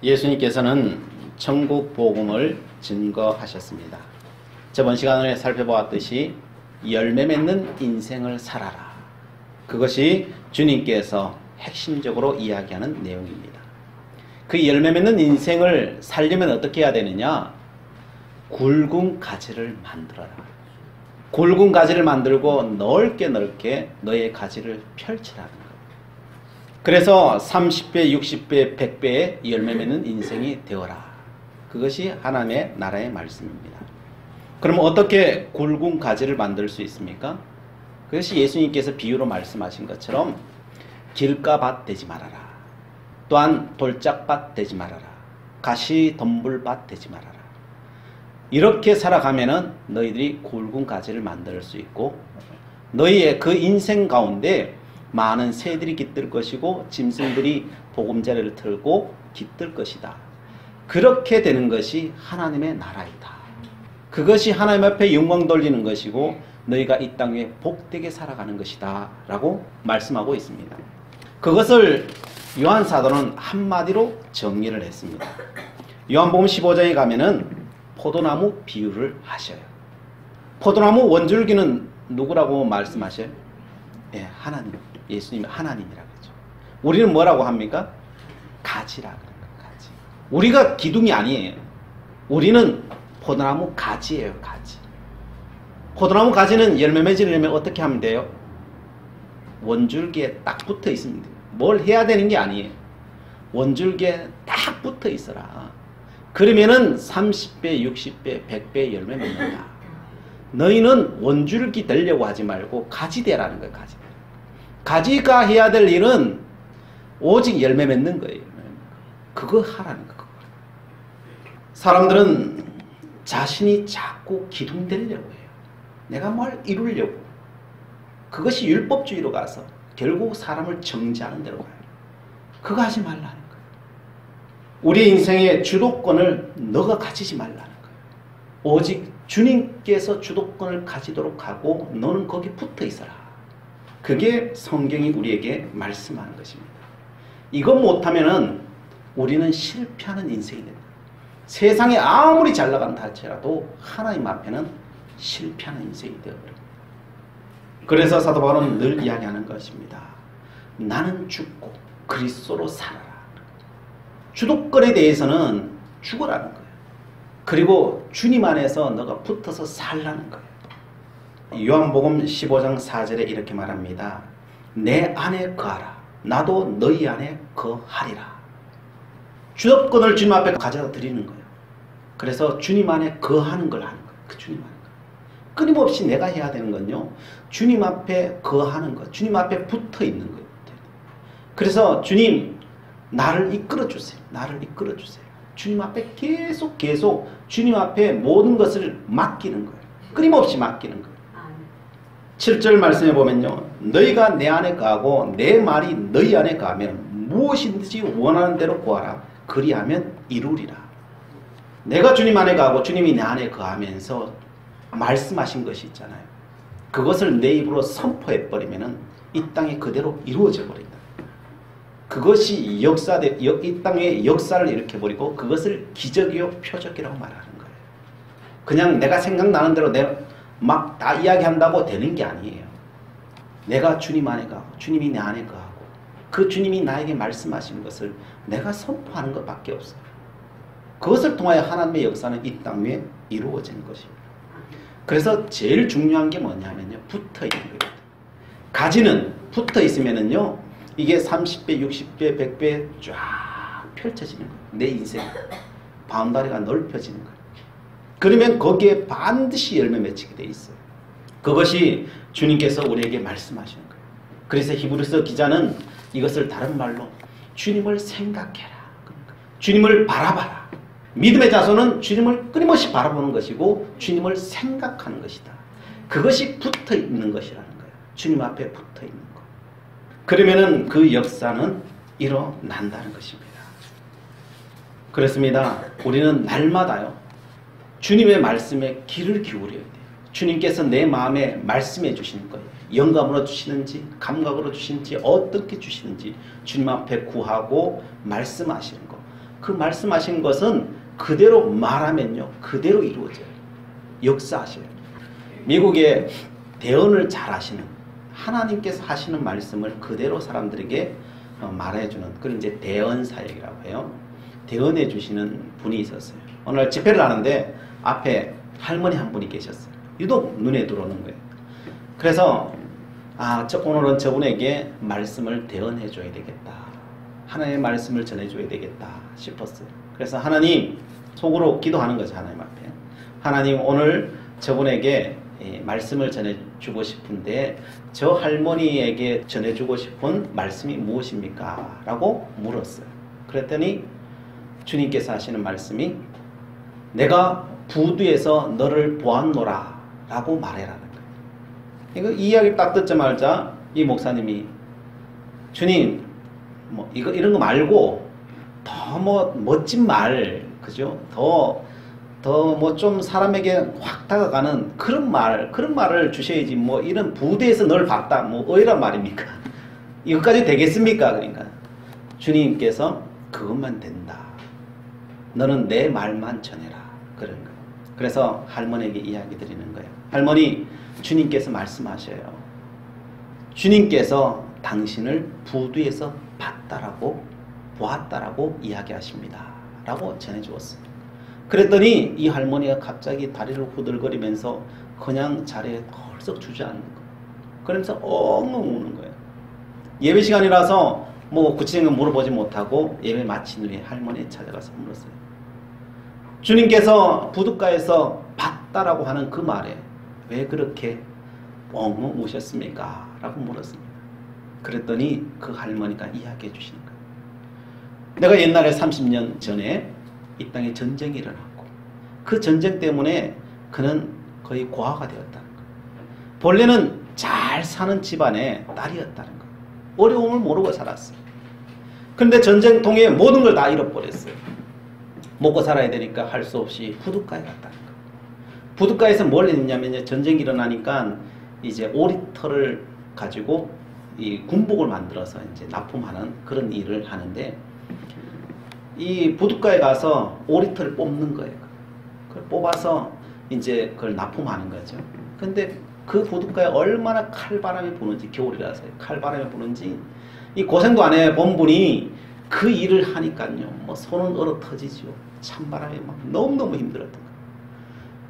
예수님께서는 천국 복음을 증거하셨습니다. 저번 시간에 살펴보았듯이 열매 맺는 인생을 살아라. 그것이 주님께서 핵심적으로 이야기하는 내용입니다. 그 열매 맺는 인생을 살려면 어떻게 해야 되느냐? 굵은 가지를 만들어라. 굵은 가지를 만들고 넓게 너의 가지를 펼치라는 거예요. 그래서 30배, 60배, 100배의 열매 맺는 인생이 되어라. 그것이 하나님의 나라의 말씀입니다. 그럼 어떻게 굵은 가지를 만들 수 있습니까? 그것이 예수님께서 비유로 말씀하신 것처럼 길가밭 되지 말아라. 또한 돌짝밭 되지 말아라. 가시덤불밭 되지 말아라. 이렇게 살아가면은 너희들이 굵은 가지를 만들 수 있고 너희의 그 인생 가운데 많은 새들이 깃들 것이고 짐승들이 보금자리를 틀고 깃들 것이다. 그렇게 되는 것이 하나님의 나라이다. 그것이 하나님 앞에 영광 돌리는 것이고 너희가 이 땅 위에 복되게 살아가는 것이다 라고 말씀하고 있습니다. 그것을 요한 사도는 한마디로 정리를 했습니다. 요한복음 15장에 가면은 포도나무 비유를 하셔요. 포도나무 원줄기는 누구라고 말씀하셔요? 예, 하나님, 예수님 하나님이라고 하죠. 우리는 뭐라고 합니까? 가지라 그런 거예요. 가지. 우리가 기둥이 아니에요. 우리는 포도나무 가지예요. 가지. 포도나무 가지는 열매 맺으려면 어떻게 하면 돼요? 원줄기에 딱 붙어 있으면 돼요. 뭘 해야 되는 게 아니에요. 원줄기에 딱 붙어 있어라. 그러면은 30배, 60배, 100배 열매 맺는다. 너희는 원줄기 되려고 하지 말고 가지 되라는 거예요. 가지. 가지가 해야 될 일은 오직 열매 맺는 거예요. 그거 하라는 거. 사람들은 자신이 자꾸 기둥 되려고 해요. 내가 뭘 이루려고. 그것이 율법주의로 가서 결국 사람을 정죄하는 데로 가요. 그거 하지 말라는 거예요. 우리 인생의 주도권을 너가 가지지 말라는 거예요. 오직 주님께서 주도권을 가지도록 하고 너는 거기 붙어 있어라. 그게 성경이 우리에게 말씀하는 것입니다. 이것 못하면은 우리는 실패하는 인생이 됩니다. 세상에 아무리 잘 나간다 할지라도 하나님 앞에는 실패하는 인생이 되어버립니다. 그래서 사도 바울은 늘 이야기하는 것입니다. 나는 죽고 그리스도로 살아라. 주도권에 대해서는 죽으라는 거예요. 그리고 주님 안에서 너가 붙어서 살라는 거예요. 요한복음 15장 4절에 이렇게 말합니다. 내 안에 거하라. 나도 너희 안에 거하리라. 주도권을 주님 앞에 가져다 드리는 거예요. 그래서 주님 안에 거하는 걸 하는 거예요. 그 주님 안에. 끊임없이 내가 해야 되는 건요. 주님 앞에 거하는 것. 주님 앞에 붙어 있는 거예요. 그래서 주님 나를 이끌어 주세요. 나를 이끌어 주세요. 주님 앞에 계속 주님 앞에 모든 것을 맡기는 거예요. 끊임없이 맡기는 거예요. 7절 말씀해 보면요. 너희가 내 안에 거하고 내 말이 너희 안에 거하면 무엇이든지 원하는 대로 구하라. 그리하면 이루리라. 내가 주님 안에 거하고 주님이 내 안에 거하면서 말씀하신 것이 있잖아요. 그것을 내 입으로 선포해 버리면은 이 땅에 그대로 이루어져 버린다. 그것이 이 땅의 역사를 일으켜버리고 그것을 기적이요 표적이라고 말하는 거예요. 그냥 내가 생각나는 대로 내가 막 다 이야기한다고 되는 게 아니에요. 내가 주님 안에 가고 주님이 내 안에 거하고 그 주님이 나에게 말씀하신 것을 내가 선포하는 것밖에 없어요. 그것을 통하여 하나님의 역사는 이 땅 위에 이루어지는 것입니다. 그래서 제일 중요한 게 뭐냐면요. 붙어 있는 거예요. 가지는 붙어 있으면은요. 이게 30배, 60배, 100배 쫙 펼쳐지는 거예요. 내 인생 바운다리가 넓혀지는 거예요. 그러면 거기에 반드시 열매 맺히게 돼 있어요. 그것이 주님께서 우리에게 말씀하시는 거예요. 그래서 히브리서 기자는 이것을 다른 말로 주님을 생각해라. 주님을 바라봐라. 믿음의 자손은 주님을 끊임없이 바라보는 것이고 주님을 생각하는 것이다. 그것이 붙어 있는 것이라는 거예요. 주님 앞에 붙어 있는 것. 그러면은 그 역사는 일어난다는 것입니다. 그렇습니다. 우리는 날마다요. 주님의 말씀에 귀를 기울여야 돼요. 주님께서 내 마음에 말씀해 주시는 거예요. 영감으로 주시는지 감각으로 주시는지 어떻게 주시는지 주님 앞에 구하고 말씀하시는 거. 그 말씀하신 것은 그대로 말하면요, 그대로 이루어져요. 역사하셔요. 미국에 대언을 잘 하시는, 하나님께서 하시는 말씀을 그대로 사람들에게 말해주는, 그런 이제 대언 사역이라고 해요. 대언해 주시는 분이 있었어요. 오늘 집회를 하는데 앞에 할머니 한 분이 계셨어요. 유독 눈에 들어오는 거예요. 그래서 오늘은 저분에게 말씀을 대언해 줘야 되겠다. 하나님의 말씀을 전해줘야 되겠다 싶었어요. 그래서 하나님, 속으로 기도하는 거죠. 하나님 앞에. 하나님, 오늘 저분에게 말씀을 전해주고 싶은데 저 할머니에게 전해주고 싶은 말씀이 무엇입니까? 라고 물었어요. 그랬더니 주님께서 하시는 말씀이 내가 부두에서 너를 보았노라 라고 말해라는 거예요. 이 이야기 딱 듣자마자 이 목사님이 주님, 이런 거 말고 더 멋진 말, 그죠? 더 좀 사람에게 확 다가가는 그런 말을 주셔야지, 이런 부대에서 널 봤다, 어이란 말입니까? 이것까지 되겠습니까? 그러니까 주님께서 그것만 된다. 너는 내 말만 전해라. 그런 거예요. 그래서 할머니에게 이야기 드리는 거예요. 할머니, 주님께서 말씀하셔요. 주님께서 당신을 부두에서 봤다라고, 보았다라고 이야기하십니다. 라고 전해주었어요. 그랬더니 이 할머니가 갑자기 다리를 후들거리면서 그냥 자리에 덜썩 주저앉는 거예요. 그러면서 엉엉 우는 거예요. 예배 시간이라서 구체적인 건 물어보지 못하고 예배 마친 후에 할머니에 찾아가서 물었어요. 주님께서 부둣가에서 봤다라고 하는 그 말에 왜 그렇게 엉엉 우셨습니까? 라고 물었습니다. 그랬더니 그 할머니가 이야기해 주시는 거예요. 내가 옛날에 30년 전에 이 땅에 전쟁이 일어났고 그 전쟁 때문에 그는 거의 고아가 되었다는 거예요. 본래는 잘 사는 집안의 딸이었다는 거예요. 어려움을 모르고 살았어요. 그런데 전쟁통에 모든 걸 다 잃어버렸어요. 먹고 살아야 되니까 할 수 없이 부둣가에 갔다는 거예요. 부둣가에서 뭘 했냐면요, 전쟁이 일어나니까 이제 오리털을 가지고 이 군복을 만들어서 이제 납품하는 그런 일을 하는데, 이 부둣가에 가서 오리털을 뽑는 거예요. 그걸 뽑아서 이제 그걸 납품하는 거죠. 근데 그 부둣가에 얼마나 칼바람이 부는지, 겨울이라서요. 칼바람이 부는지 이 고생도 안 해본 분이 그 일을 하니까요, 손은 얼어 터지죠. 찬바람이 막 너무너무 힘들었던 거예요.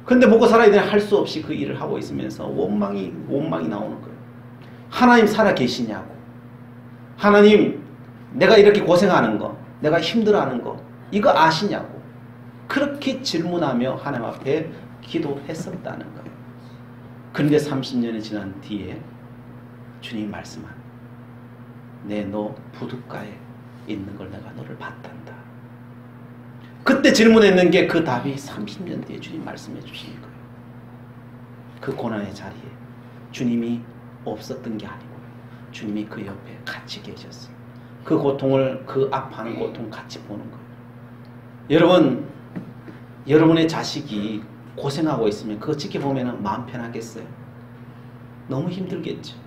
근데 먹고 살아야 되는 할 수 없이 그 일을 하고 있으면서 원망이 나오는 거예요. 하나님 살아 계시냐고. 하나님, 내가 이렇게 고생하는 거, 내가 힘들어하는 거, 이거 아시냐고. 그렇게 질문하며 하나님 앞에 기도했었다는 거예요. 그런데 30년이 지난 뒤에 주님이 말씀한, 너 부둣가에 있는 걸 내가 너를 봤단다. 그때 질문했는 게 그 답이 30년 뒤에 주님 말씀해 주신 거예요. 그 고난의 자리에 주님이 없었던 게 아니고 주님이 그 옆에 같이 계셨어요. 그 고통을, 그 아파하는 고통 같이 보는 거예요. 여러분, 여러분의 자식이 고생하고 있으면 그거 지켜보면 마음 편하겠어요? 너무 힘들겠죠.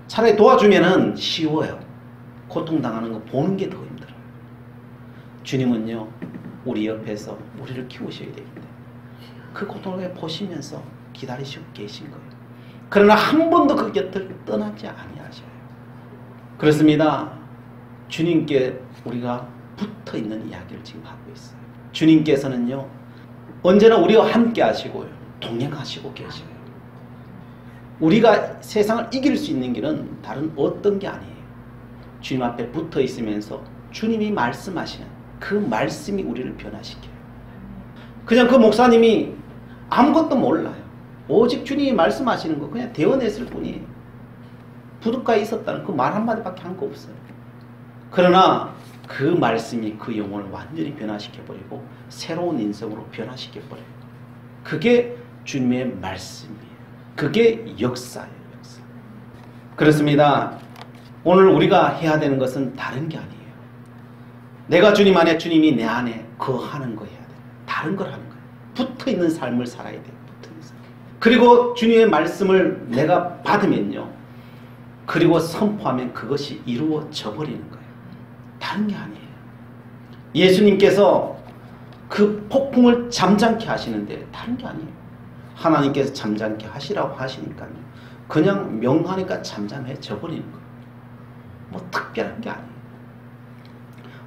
차라리 도와주면 쉬워요. 고통당하는 거 보는 게 더 힘들어요. 주님은요, 우리 옆에서 우리를 키우셔야 되기 때문에 그 고통을 보시면서 기다리시고 계신 거예요. 그러나 한 번도 그 곁을 떠나지 아니하셔요. 그렇습니다. 주님께 우리가 붙어있는 이야기를 지금 하고 있어요. 주님께서는요, 언제나 우리와 함께 하시고요, 동행하시고 계셔요. 우리가 세상을 이길 수 있는 길은 다른 어떤 게 아니에요. 주님 앞에 붙어 있으면서 주님이 말씀하시는 그 말씀이 우리를 변화시켜요. 그냥 그 목사님이 아무것도 몰라요. 오직 주님이 말씀하시는 거 그냥 대언했을 뿐이에요. 부둣가에 있었다는 그 말 한마디밖에 한 거 없어요. 그러나 그 말씀이 그 영혼을 완전히 변화시켜버리고 새로운 인생으로 변화시켜버려요. 그게 주님의 말씀이에요. 그게 역사예요. 역사. 그렇습니다. 오늘 우리가 해야 되는 것은 다른 게 아니에요. 내가 주님 안에, 주님이 내 안에 거하는 거 해야 돼요. 다른 걸 하는 거예요. 붙어있는 삶을 살아야 돼요. 붙어있는 삶. 그리고 주님의 말씀을 내가 받으면요, 그리고 선포하면 그것이 이루어져 버리는 거예요. 다른 게 아니에요. 예수님께서 그 폭풍을 잠잠케 하시는데 다른 게 아니에요. 하나님께서 잠잠케 하시라고 하시니까요. 그냥 명하니까 잠잠해져 버리는 거예요. 뭐 특별한 게 아니에요.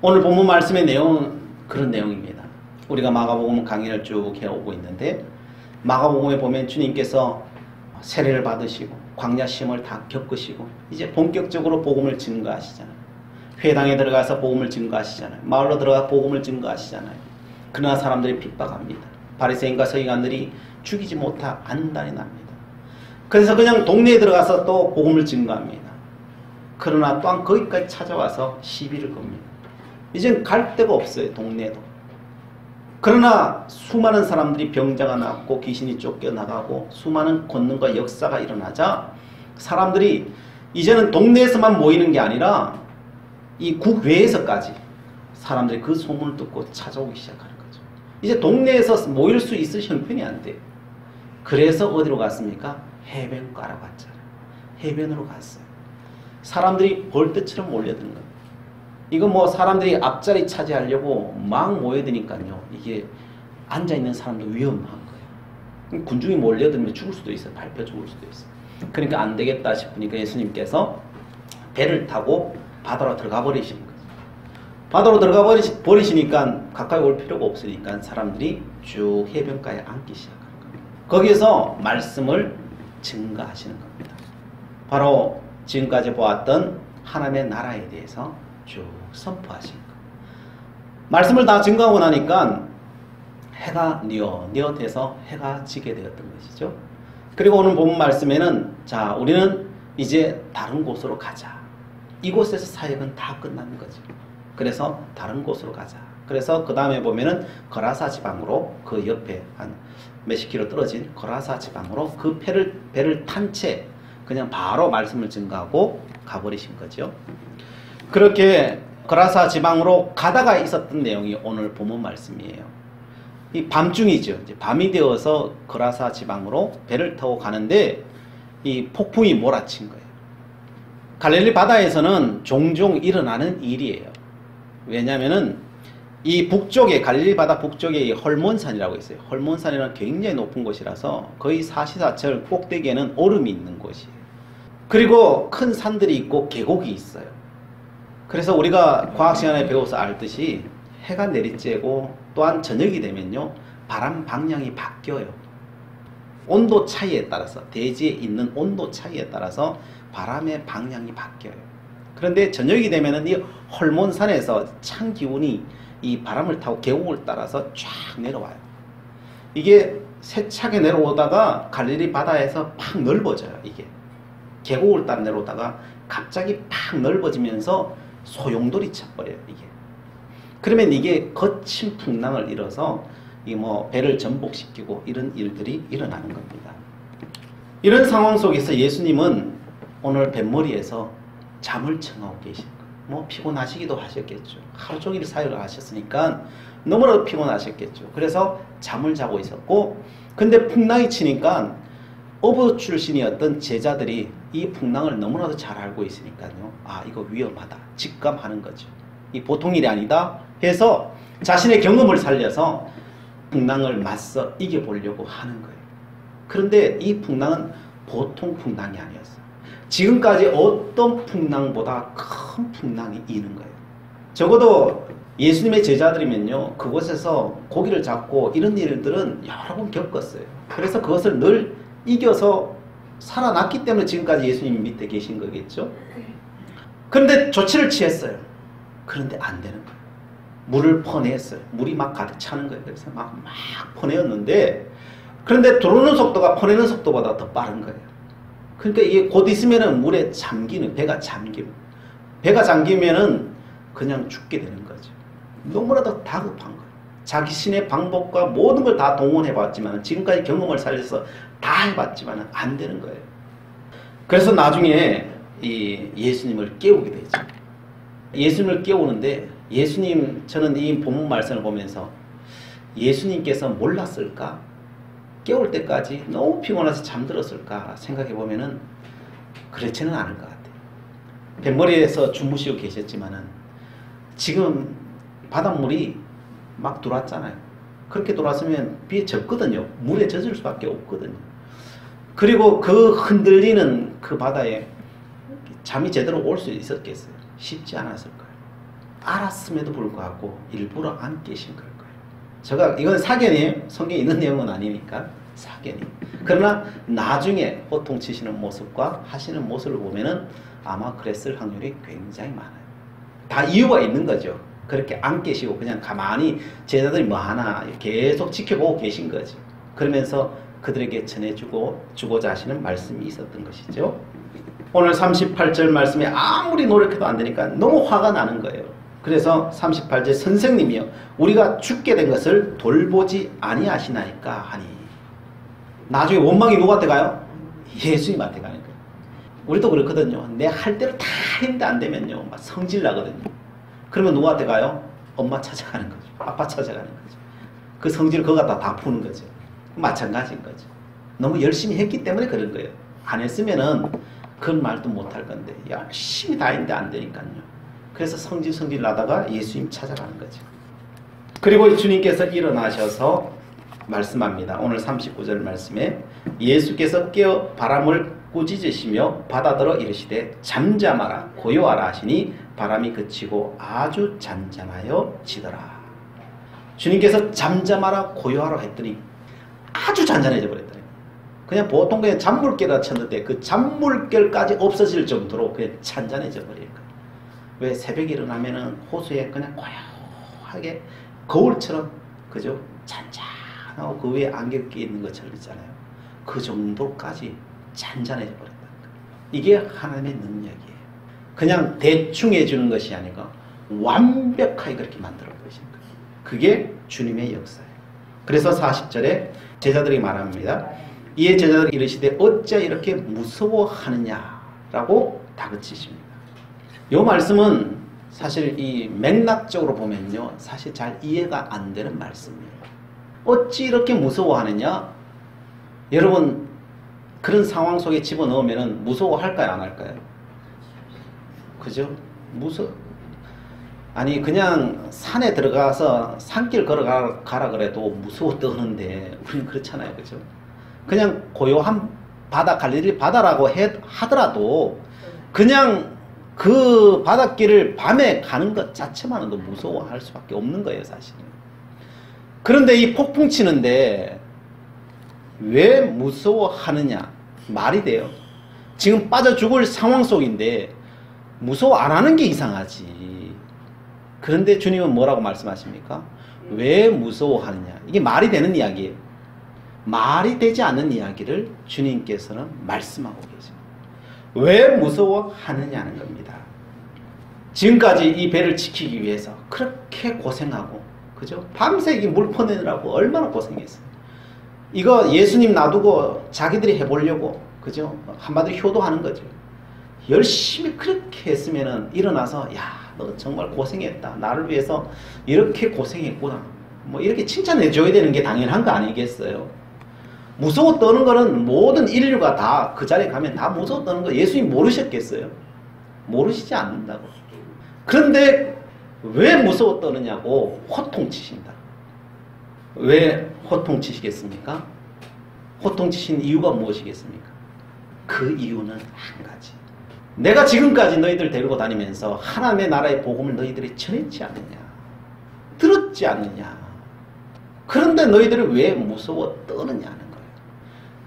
오늘 본문 말씀의 내용은 그런 내용입니다. 우리가 마가복음 강의를 쭉 해오고 있는데 마가복음에 보면 주님께서 세례를 받으시고 광야 시험을 다 겪으시고 이제 본격적으로 복음을 증거하시잖아요. 회당에 들어가서 복음을 증거하시잖아요. 마을로 들어가 복음을 증거하시잖아요. 그러나 사람들이 핍박합니다. 바리새인과 서기관들이 죽이지 못하 안단이 납니다. 그래서 그냥 동네에 들어가서 또 복음을 증거합니다. 그러나 또한 거기까지 찾아와서 시비를 겁니다. 이젠 갈 데가 없어요. 동네에도. 그러나 수많은 사람들이 병자가 낫고 귀신이 쫓겨나가고 수많은 권능과 역사가 일어나자 사람들이 이제는 동네에서만 모이는 게 아니라 이 국외에서까지 사람들이 그 소문을 듣고 찾아오기 시작하는 거죠. 이제 동네에서 모일 수 있을 형편이 안 돼요. 그래서 어디로 갔습니까? 해변가로 갔잖아요. 해변으로 갔어요. 사람들이 벌떼처럼 몰려드는 거예요. 이거 뭐 사람들이 앞자리 차지하려고 막 모여드니까요. 이게 앉아있는 사람도 위험한 거예요. 군중이 몰려들면 죽을 수도 있어요. 밟혀 죽을 수도 있어요. 그러니까 안 되겠다 싶으니까 예수님께서 배를 타고 바다로 들어가 버리시는 거예요. 바다로 들어가 버리시니까 가까이 올 필요가 없으니까 사람들이 쭉 해변가에 앉기 시작하는 겁니다. 거기에서 말씀을 증거하시는 겁니다. 바로 지금까지 보았던 하나님의 나라에 대해서 쭉 선포하신 것. 말씀을 다 증거하고 나니까 해가 뉘어돼서 해가 지게 되었던 것이죠. 그리고 오늘 본문 말씀에는 자 우리는 이제 다른 곳으로 가자. 이곳에서 사역은 다 끝나는 거죠. 그래서 다른 곳으로 가자. 그래서 그 다음에 보면은 거라사 지방으로 그 옆에 한 몇십 킬로 떨어진 거라사 지방으로 그 배를 탄 채 그냥 바로 말씀을 증거하고 가버리신 거죠. 그렇게 거라사 지방으로 가다가 있었던 내용이 오늘 본문 말씀이에요. 이 밤중이죠. 이제 밤이 되어서 거라사 지방으로 배를 타고 가는데 이 폭풍이 몰아친 거예요. 갈릴리 바다에서는 종종 일어나는 일이에요. 왜냐하면은 이 북쪽에 갈릴리 바다 북쪽에 이 헐몬산이라고 있어요. 헐몬산이라는 굉장히 높은 곳이라서 거의 사시사철 꼭대기에는 얼음이 있는 곳이에요. 그리고 큰 산들이 있고 계곡이 있어요. 그래서 우리가 과학 시간에 배워서 알듯이 해가 내리쬐고 또한 저녁이 되면요 바람 방향이 바뀌어요. 온도 차이에 따라서 대지에 있는 온도 차이에 따라서 바람의 방향이 바뀌어요. 그런데 저녁이 되면은 이 헐몬산에서 찬 기운이 이 바람을 타고 계곡을 따라서 쫙 내려와요. 이게 세차게 내려오다가 갈릴리 바다에서 팍 넓어져요. 이게 계곡을 따라 내려오다가 갑자기 팍 넓어지면서 소용돌이 쳐버려요. 이게 그러면 이게 거친 풍랑을 일어서 이 뭐 배를 전복시키고 이런 일들이 일어나는 겁니다. 이런 상황 속에서 예수님은 오늘 뱃머리에서 잠을 청하고 계신 거예요. 뭐 피곤하시기도 하셨겠죠. 하루 종일 사역을 하셨으니까 너무나도 피곤하셨겠죠. 그래서 잠을 자고 있었고 근데 풍랑이 치니까 어부 출신이었던 제자들이 이 풍랑을 너무나도 잘 알고 있으니까요. 아 이거 위험하다. 직감하는 거죠. 이 보통 일이 아니다 해서 자신의 경험을 살려서 풍랑을 맞서 이겨보려고 하는 거예요. 그런데 이 풍랑은 보통 풍랑이 아니었어요. 지금까지 어떤 풍랑보다 큰 풍랑이 이는 거예요. 적어도 예수님의 제자들이면요 그곳에서 고기를 잡고 이런 일들은 여러 번 겪었어요. 그래서 그것을 늘 이겨서 살아났기 때문에 지금까지 예수님 밑에 계신 거겠죠. 그런데 조치를 취했어요. 그런데 안 되는 거예요. 물을 퍼내었어요. 물이 막 가득 차는 거예요. 그래서 막 퍼내었는데 그런데 들어오는 속도가 퍼내는 속도보다 더 빠른 거예요. 그러니까 이게 곧 있으면은 물에 잠기는 배가 잠기면은 그냥 죽게 되는 거죠. 너무나도 다급한 거예요. 자신의 방법과 모든 걸 다 동원해 봤지만 지금까지 경험을 살려서 다 해봤지만 안 되는 거예요. 그래서 나중에 이 예수님을 깨우게 되죠. 예수님을 깨우는데 예수님 저는 이 본문 말씀을 보면서 예수님께서 몰랐을까? 깨울 때까지 너무 피곤해서 잠들었을까 생각해 보면은 그렇지는 않을 것 같아요. 뱃머리에서 주무시고 계셨지만은 지금 바닷물이 막 들어왔잖아요. 그렇게 들어왔으면 비에 젖거든요. 물에 젖을 수밖에 없거든요. 그리고 그 흔들리는 그 바다에 잠이 제대로 올 수 있었겠어요? 쉽지 않았을 거예요. 알았음에도 불구하고 일부러 안 깨신 걸 거예요. 제가 이건 사견이에요. 성경에 있는 내용은 아니니까 사견이. 그러나 나중에 호통치시는 모습과 하시는 모습을 보면은 아마 그랬을 확률이 굉장히 많아요. 다 이유가 있는 거죠. 그렇게 안 깨시고 그냥 가만히 제자들이 뭐 하나 계속 지켜보고 계신 거죠. 그러면서 그들에게 주고자 하시는 말씀이 있었던 것이죠. 오늘 38절 말씀에 아무리 노력해도 안 되니까 너무 화가 나는 거예요. 그래서 38절 선생님이여 우리가 죽게 된 것을 돌보지 아니하시나이까 하니. 나중에 원망이 누구한테 가요? 예수님한테 가는 거예요. 우리도 그렇거든요. 내 할 대로 다 했는데 안 되면요 막 성질 나거든요. 그러면 누구한테 가요? 엄마 찾아가는 거죠. 아빠 찾아가는 거죠. 그 성질을 그거 갖다 다 푸는 거죠. 마찬가지인 거죠. 너무 열심히 했기 때문에 그런 거예요. 안 했으면은 그런 말도 못 할 건데 열심히 다 했는데 안 되니까요. 그래서 성질 나다가 예수님 찾아가는 거죠. 그리고 주님께서 일어나셔서 말씀합니다. 오늘 39절 말씀에 예수께서 깨어 바람을 꾸짖으시며 바다더러 이르시되 잠잠하라 고요하라 하시니 바람이 그치고 아주 잔잔하여 지더라. 주님께서 잠잠하라 고요하라 했더니 아주 잔잔해져 버렸더니 그냥 보통 그냥 잔물결이라 쳤는데 그 잔물결까지 없어질 정도로 그냥 잔잔해져 버릴 거예요. 왜 새벽에 일어나면은 호수에 그냥 고요하게 거울처럼 그죠? 잔잔하고 그 위에 안개 끼 있는 것처럼 있잖아요. 그 정도까지 잔잔해져 버렸다. 이게 하나님의 능력이에요. 그냥 대충 해주는 것이 아니고 완벽하게 그렇게 만들어 버리신 거예요. 그게 주님의 역사예요. 그래서 40절에 제자들이 말합니다. 이에 제자들이 이르시되 어찌 이렇게 무서워하느냐라고 다그치십니다. 이 말씀은 사실 이 맥락적으로 보면요 사실 잘 이해가 안 되는 말씀이에요. 어찌 이렇게 무서워하느냐? 여러분 그런 상황 속에 집어넣으면 무서워할까요 안 할까요? 그죠? 아니 그냥 산에 들어가서 산길 걸어가라 그래도 무서워 떠는데 우리는 그렇잖아요. 그죠? 그냥 고요한 바다 갈릴리 바다라고 하더라도 그냥 그 바닷길을 밤에 가는 것 자체만으로도 무서워할 수밖에 없는 거예요 사실은. 그런데 이 폭풍 치는데 왜 무서워하느냐 말이 돼요. 지금 빠져 죽을 상황 속인데 무서워 안 하는 게 이상하지. 그런데 주님은 뭐라고 말씀하십니까? 왜 무서워하느냐. 이게 말이 되는 이야기예요. 말이 되지 않는 이야기를 주님께서는 말씀하고 계십니다. 왜 무서워하느냐는 겁니다. 지금까지 이 배를 지키기 위해서 그렇게 고생하고 그죠? 밤새 이 물 퍼내느라고 얼마나 고생했어요. 이거 예수님 놔두고 자기들이 해보려고 그죠? 한마디로 효도하는 거죠. 열심히 그렇게 했으면은 일어나서 야, 너 정말 고생했다. 나를 위해서 이렇게 고생했구나. 뭐 이렇게 칭찬해 줘야 되는 게 당연한 거 아니겠어요? 무서워 떠는 거는 모든 인류가 다 그 자리에 가면 다 무서워 떠는 거 예수님 모르셨겠어요? 모르시지 않는다고. 그런데 왜 무서워 떠느냐고 호통치신다. 왜 호통치시겠습니까? 호통치신 이유가 무엇이겠습니까? 그 이유는 한 가지. 내가 지금까지 너희들 데리고 다니면서 하나님의 나라의 복음을 너희들이 전했지 않느냐. 들었지 않느냐. 그런데 너희들이 왜 무서워 떠느냐는 거예요.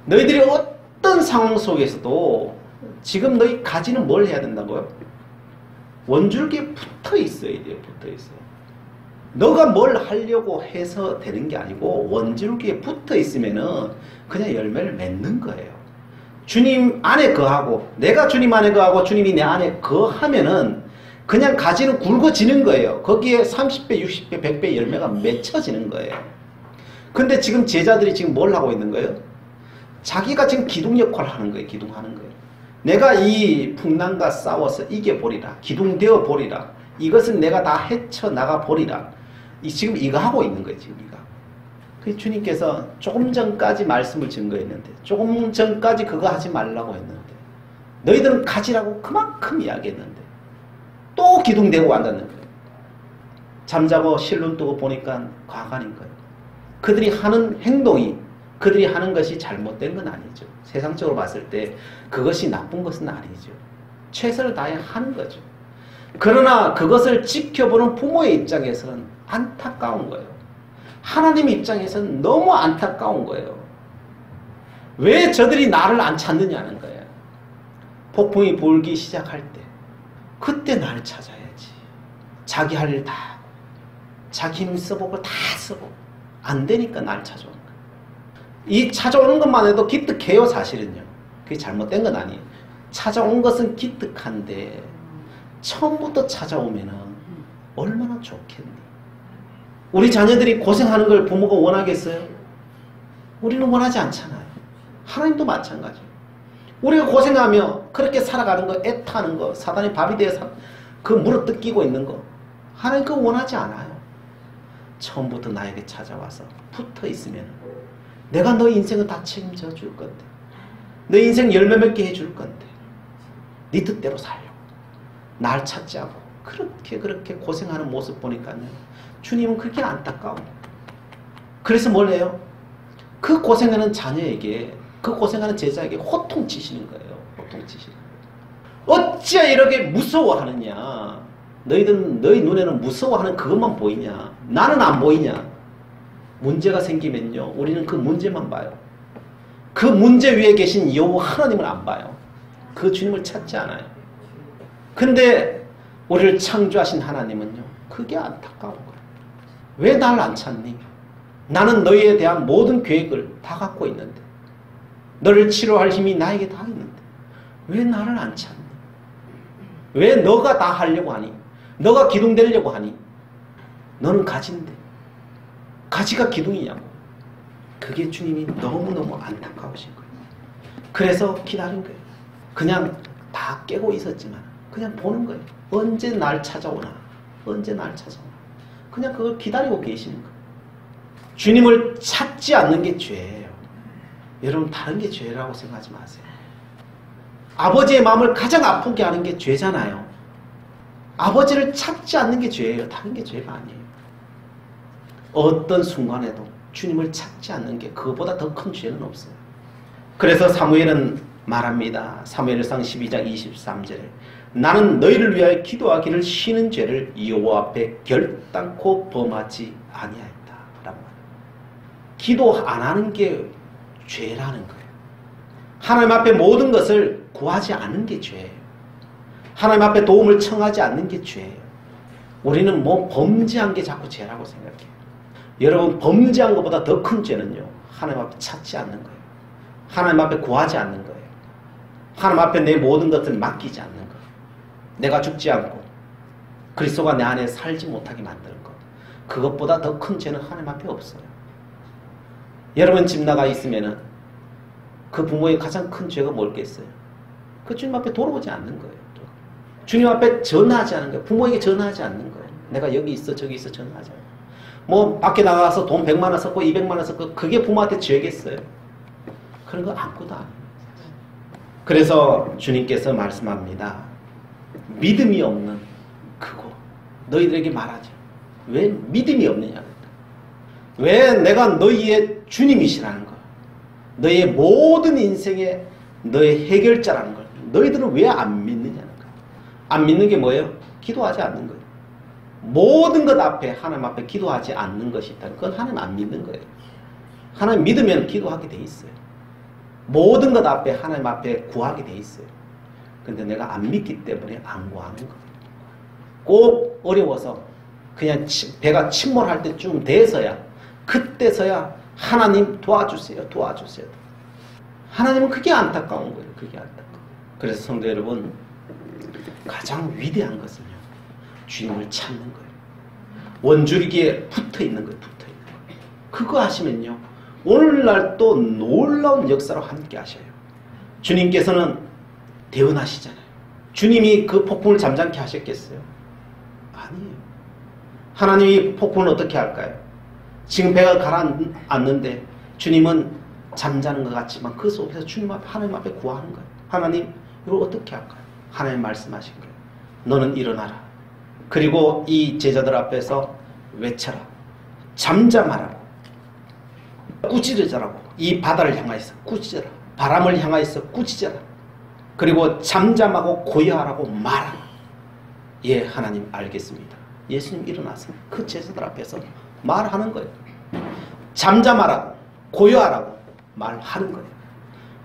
너희들이 어떤 상황 속에서도 지금 너희 가지는 뭘 해야 된다고요? 원줄기에 붙어 있어야 돼요. 붙어 있어요. 너가 뭘 하려고 해서 되는 게 아니고 원줄기에 붙어 있으면은 그냥 열매를 맺는 거예요. 주님 안에 거하고 내가 주님 안에 거하고 주님이 내 안에 거하면은 그냥 가지는 굵어지는 거예요. 거기에 30배, 60배, 100배 열매가 맺혀지는 거예요. 근데 지금 제자들이 지금 뭘 하고 있는 거예요? 자기가 지금 기둥 역할을 하는 거예요. 기둥하는 거예요. 내가 이 풍랑과 싸워서 이겨보리라. 기둥되어 보리라. 이것은 내가 다 헤쳐나가 보리라. 지금 이거 하고 있는 거예요. 지금 이거. 그 주님께서 조금 전까지 말씀을 증거했는데 조금 전까지 그거 하지 말라고 했는데 너희들은 가지라고 그만큼 이야기했는데 또 기둥대고 앉았는 거예요. 잠자고 실눈 뜨고 보니까 과간인 거예요. 그들이 하는 행동이, 그들이 하는 것이 잘못된 건 아니죠. 세상적으로 봤을 때 그것이 나쁜 것은 아니죠. 최선을 다해 하는 거죠. 그러나 그것을 지켜보는 부모의 입장에서는 안타까운 거예요. 하나님 입장에서는 너무 안타까운 거예요. 왜 저들이 나를 안 찾느냐는 거예요. 폭풍이 불기 시작할 때 그때 나를 찾아야지. 자기 할 일 다 하고 자기 힘 써보고 다 써보고 안 되니까 나를 찾아오는 거예요. 이 찾아오는 것만 해도 기특해요. 사실은요. 그게 잘못된 건 아니에요. 찾아온 것은 기특한데 처음부터 찾아오면은 얼마나 좋겠니. 우리 자녀들이 고생하는 걸 부모가 원하겠어요? 우리는 원하지 않잖아요. 하나님도 마찬가지예요. 우리가 고생하며 그렇게 살아가는 거, 애타는 거, 사단의 밥이 되어 그 물어뜯기고 있는 거, 하나님 그거 원하지 않아요. 처음부터 나에게 찾아와서 붙어 있으면 내가 너 인생을 다 책임져 줄 건데, 너 인생 열매 맺게 해줄 건데, 네 뜻대로 살려고 날 찾지 않고 그렇게 고생하는 모습 보니까요, 주님은 그렇게 안타까워. 그래서 뭘 해요? 그 고생하는 자녀에게, 그 고생하는 제자에게 호통치시는 거예요. 호통치시는 거예요. 어찌 이렇게 무서워하느냐. 너희 눈에는 무서워하는 그것만 보이냐. 나는 안 보이냐. 문제가 생기면요, 우리는 그 문제만 봐요. 그 문제 위에 계신 여호와 하나님을 안 봐요. 그 주님을 찾지 않아요. 근데 우리를 창조하신 하나님은요, 그게 안타까운 거예요. 왜 나를 안 찾니? 나는 너희에 대한 모든 계획을 다 갖고 있는데, 너를 치료할 힘이 나에게 다 있는데 왜 나를 안 찾니? 왜 너가 다 하려고 하니? 너가 기둥되려고 하니? 너는 가지인데 가지가 기둥이냐고. 그게 주님이 너무너무 안타까우신 거예요. 그래서 기다린 거예요. 그냥 다 깨고 있었지만 그냥 보는 거예요. 언제 날 찾아오나, 언제 날 찾아오나. 그냥 그걸 기다리고 계시는 거예요. 주님을 찾지 않는 게 죄예요. 여러분, 다른 게 죄라고 생각하지 마세요. 아버지의 마음을 가장 아프게 하는 게 죄잖아요. 아버지를 찾지 않는 게 죄예요. 다른 게 죄가 아니에요. 어떤 순간에도 주님을 찾지 않는 게 그거보다 더 큰 죄는 없어요. 그래서 사무엘은 말합니다. 사무엘상 12장 23절에 나는 너희를 위하여 기도하기를 쉬는 죄를 여호와 앞에 결단코 범하지 아니하였다. 라고 말해요. 기도 안 하는 게 죄라는 거예요. 하나님 앞에 모든 것을 구하지 않는 게 죄예요. 하나님 앞에 도움을 청하지 않는 게 죄예요. 우리는 뭐 범죄한 게 자꾸 죄라고 생각해요. 여러분, 범죄한 것보다 더 큰 죄는요, 하나님 앞에 찾지 않는 거예요. 하나님 앞에 구하지 않는 거예요. 하나님 앞에 내 모든 것을 맡기지 않는 거예요. 내가 죽지 않고 그리스도가 내 안에 살지 못하게 만드는 것. 그것보다 더 큰 죄는 하나님 앞에 없어요. 여러분 집 나가 있으면은 그 부모의 가장 큰 죄가 뭘겠어요? 그 주님 앞에 돌아오지 않는 거예요. 주님 앞에 전화하지 않는 거예요. 부모에게 전화하지 않는 거예요. 내가 여기 있어 저기 있어 전화하지 않아요. 뭐 밖에 나가서 돈 100만 원 썼고 200만 원 썼고 그게 부모한테 죄겠어요? 그런 거 아무것도 아니에요. 그래서 주님께서 말씀합니다. 믿음이 없는 그거 너희들에게 말하죠. 왜 믿음이 없느냐. 왜 내가 너희의 주님이시라는 거, 너희의 모든 인생의 너의 해결자라는 걸 너희들은 왜 안 믿느냐는 거예요. 안 믿는 게 뭐예요? 기도하지 않는 거예요. 모든 것 앞에 하나님 앞에 기도하지 않는 것이 있다면 그건 하나님 안 믿는 거예요. 하나님 믿으면 기도하게 돼 있어요. 모든 것 앞에 하나님 앞에 구하게 돼 있어요. 근데 내가 안 믿기 때문에 안 구하는 거예요. 꼭 어려워서 그냥 배가 침몰할 때쯤 돼서야, 그때서야 하나님 도와주세요, 도와주세요. 하나님은 그게 안타까운 거예요. 그게 안타까워. 그래서 성도 여러분, 가장 위대한 것은요, 주님을 찾는 거예요. 원줄기에 붙어 있는 거예요. 붙어 있는 거예요. 그거 하시면요, 오늘날 또 놀라운 역사로 함께 하셔요. 주님께서는 대언하시잖아요. 주님이 그 폭풍을 잠잠케 하셨겠어요? 아니에요. 하나님이 폭풍을 어떻게 할까요? 지금 배가 가라앉는데 주님은 잠자는 것 같지만 그 속에서 주님 앞에, 하나님 앞에 구하는 거예요. 하나님, 이걸 어떻게 할까요? 하나님 말씀하신 거예요. 너는 일어나라. 그리고 이 제자들 앞에서 외쳐라. 잠잠하라고. 꾸짖으라고. 이 바다를 향하여서 꾸짖어라. 바람을 향하여서 꾸짖어라. 그리고 잠잠하고 고요하라고 말하라. 예, 하나님 알겠습니다. 예수님 일어나서 그 제자들 앞에서 말하는 거예요. 잠잠하라고 고요하라고 말하는 거예요.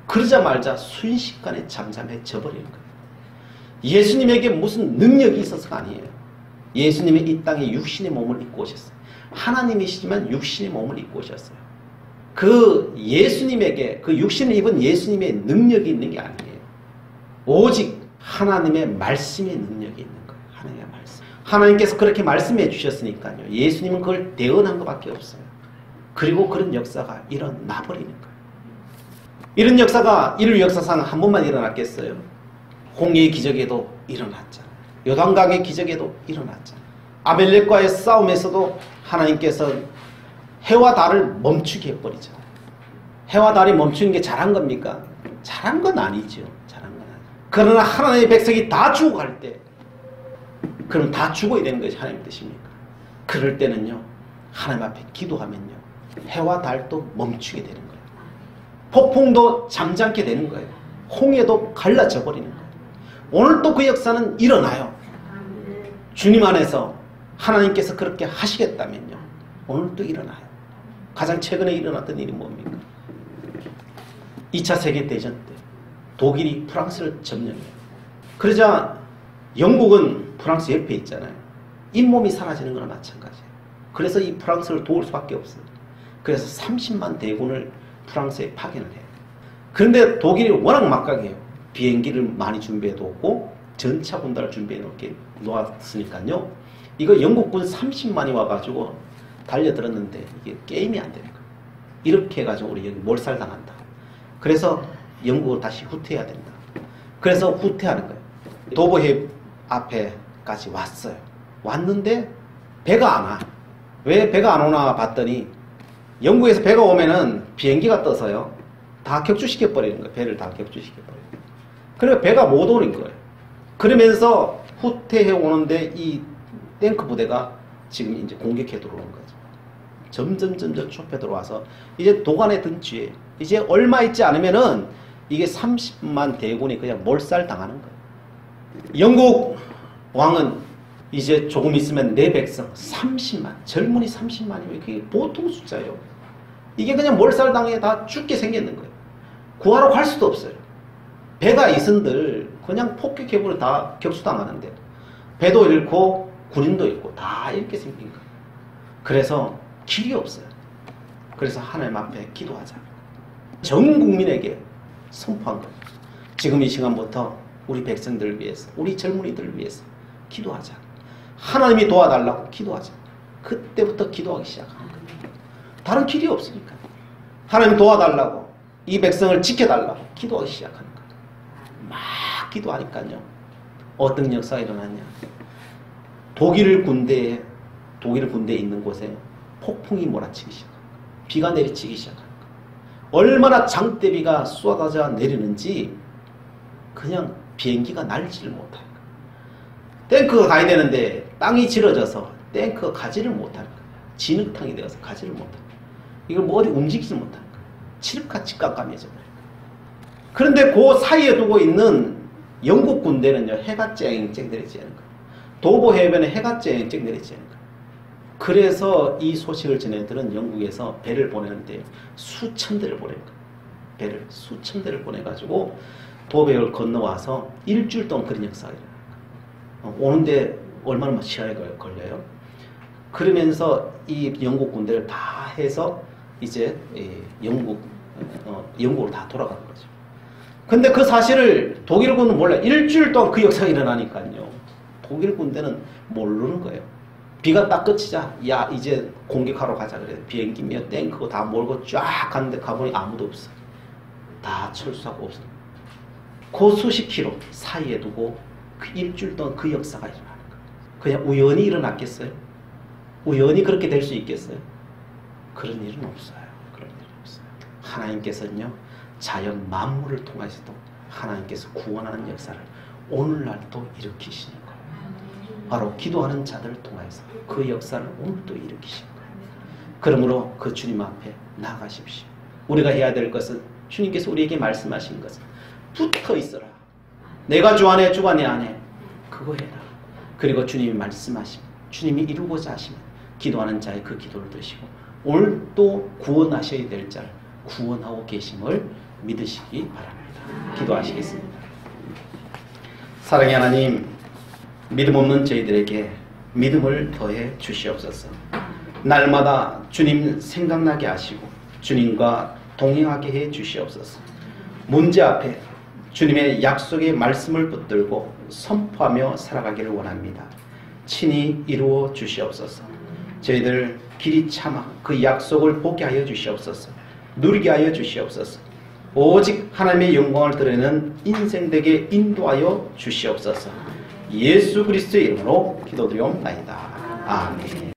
그러자마자 순식간에 잠잠해져 버리는 거예요. 예수님에게 무슨 능력이 있어서가 아니에요. 예수님이 이 땅에 육신의 몸을 입고 오셨어요. 하나님이시지만 육신의 몸을 입고 오셨어요. 그 예수님에게, 그 육신을 입은 예수님의 능력이 있는 게 아니에요. 오직 하나님의 말씀의 능력이 있는 거예요. 하나님의 말씀. 하나님께서 그렇게 말씀해 주셨으니까요. 예수님은 그걸 대언한 것밖에 없어요. 그리고 그런 역사가 일어나 버리는 거예요. 이런 역사가 인류 역사상 한 번만 일어났겠어요? 홍해의 기적에도 일어났잖아요. 요단강의 기적에도 일어났잖아요. 아벨렉과의 싸움에서도 하나님께서 해와 달을 멈추게 해버리잖아요. 해와 달이 멈추는 게 잘한 겁니까? 잘한 건 아니죠. 잘한 건 아니죠. 그러나 하나님의 백성이 다 죽어갈 때, 그럼 다 죽어야 되는 것이 하나님의 뜻입니까? 그럴 때는요, 하나님 앞에 기도하면요, 해와 달도 멈추게 되는 거예요. 폭풍도 잠잠게 되는 거예요. 홍해도 갈라져 버리는 거예요. 오늘 또 그 역사는 일어나요. 주님 안에서 하나님께서 그렇게 하시겠다면요, 오늘 또 일어나요. 가장 최근에 일어났던 일이 뭡니까? 2차 세계대전 때 독일이 프랑스를 점령해요. 그러자 영국은 프랑스 옆에 있잖아요. 잇몸이 사라지는 거나 마찬가지예요. 그래서 이 프랑스를 도울 수밖에 없어요. 그래서 30만 대군을 프랑스에 파견을 해요. 그런데 독일이 워낙 막강해요. 비행기를 많이 준비해두고 전차 군단을 준비해 놓았으니까요. 이거 영국군 30만이 와가지고 달려들었는데 이게 게임이 안 되는 거예요. 이렇게 해가지고 우리 여기 몰살당한다. 그래서 영국을 다시 후퇴해야 된다. 그래서 후퇴하는 거예요. 도보해 앞에까지 왔어요. 왔는데 배가 안 와. 왜 배가 안 오나 봤더니 영국에서 배가 오면은 비행기가 떠서요, 다 격추시켜버리는 거예요. 배를 다 격추시켜버리는 거예요. 그래서 배가 못 오는 거예요. 그러면서 후퇴해 오는데 이 탱크 부대가 지금 이제 공격해 들어오는 거죠. 점점 좁혀 들어와서 이제 도관에 든 뒤에 이제 얼마 있지 않으면은 이게 30만 대군이 그냥 몰살 당하는 거예요. 영국 왕은 이제 조금 있으면 내 백성 30만, 젊은이 30만이면 그게 보통 숫자예요. 이게 그냥 몰살당해 다 죽게 생겼는 거예요. 구하러 갈 수도 없어요. 배가 있은들 그냥 폭격해버려 다 격추당하는데, 배도 잃고 군인도 잃고 다 이렇게 생긴 거예요. 그래서 길이 없어요. 그래서 하나님 앞에 기도하자. 전 국민에게 선포한 거예요. 지금 이 시간부터 우리 백성들을 위해서, 우리 젊은이들을 위해서 기도하자. 하나님이 도와달라고 기도하자. 그때부터 기도하기 시작하는 거예요. 다른 길이 없으니까. 하나님 도와달라고, 이 백성을 지켜달라고 기도하기 시작하는 거예요. 막 기도하니까요, 어떤 역사가 일어났냐. 독일 군대에 있는 곳에 폭풍이 몰아치기 시작합니다. 비가 내리치기 시작합니다. 얼마나 장대비가 쏟아져 내리는지 그냥 비행기가 날지를 못하는 거예요. 탱크가 가야 되는데 땅이 질어져서 탱크가 가지를 못하는 거예요. 진흙탕이 되어서 가지를 못하는 거예요. 이걸 뭐 어디 움직이지 못하는 거예요. 칠흑같이 깜깜해져 버려요. 그런데 그 사이에 두고 있는 영국 군대는요, 해가 쨍쨍 내리쬐는 거예요. 도보 해변에 해가 쨍쨍 내리쬐는 거예요. 그래서 이 소식을 전해들은 영국에서 배를 보내는데 수천 대를 보낸 거예요. 배를 수천 대를 보내가지고 도배를 건너와서 일주일 동안 그런 역사가 일어나요. 오는데 얼마나 시간이 걸려요. 그러면서 이 영국 군대를 다 해서 이제 영국으로 다 돌아가는 거죠. 근데 그 사실을 독일군은 몰라요. 일주일 동안 그 역사가 일어나니까요, 독일 군대는 모르는 거예요. 비가 딱 그치자, 야 이제 공격하러 가자 그래. 비행기며 탱크 다 몰고 쫙 가는데 가보니 아무도 없어. 다 철수하고 없어. 그 수십 킬로 사이에 두고 그 일주일 동안 그 역사가 일어나는 거예요. 그냥 우연히 일어났겠어요? 우연히 그렇게 될 수 있겠어요? 그런 일은 없어요. 그런 일은 없어요. 하나님께서는요, 자연 만물을 통해서도 하나님께서 구원하는 역사를 오늘날도 일으키시는 거예요. 바로 기도하는 자들을 통해서 그 역사를 오늘도 일으키신 거예요. 그러므로 그 주님 앞에 나아가십시오. 우리가 해야 될 것은 주님께서 우리에게 말씀하신 것은 붙어 있어라. 내가 주 안에 주가 내 안에 그거 해라. 그리고 주님이 말씀하시면 주님이 이루고자 하시면 기도하는 자의 그 기도를 드시고 오늘 또 구원하셔야 될 자를 구원하고 계심을 믿으시기 바랍니다. 기도하시겠습니다. 사랑의 하나님, 믿음 없는 저희들에게 믿음을 더해 주시옵소서. 날마다 주님 생각나게 하시고 주님과 동행하게 해 주시옵소서. 문제 앞에 주님의 약속의 말씀을 붙들고 선포하며 살아가기를 원합니다. 친히 이루어 주시옵소서. 저희들 길이 참아 그 약속을 보게 하여 주시옵소서. 누리게 하여 주시옵소서. 오직 하나님의 영광을 드리는 인생 되게 인도하여 주시옵소서. 예수 그리스도의 이름으로 기도드리옵나이다. 아멘.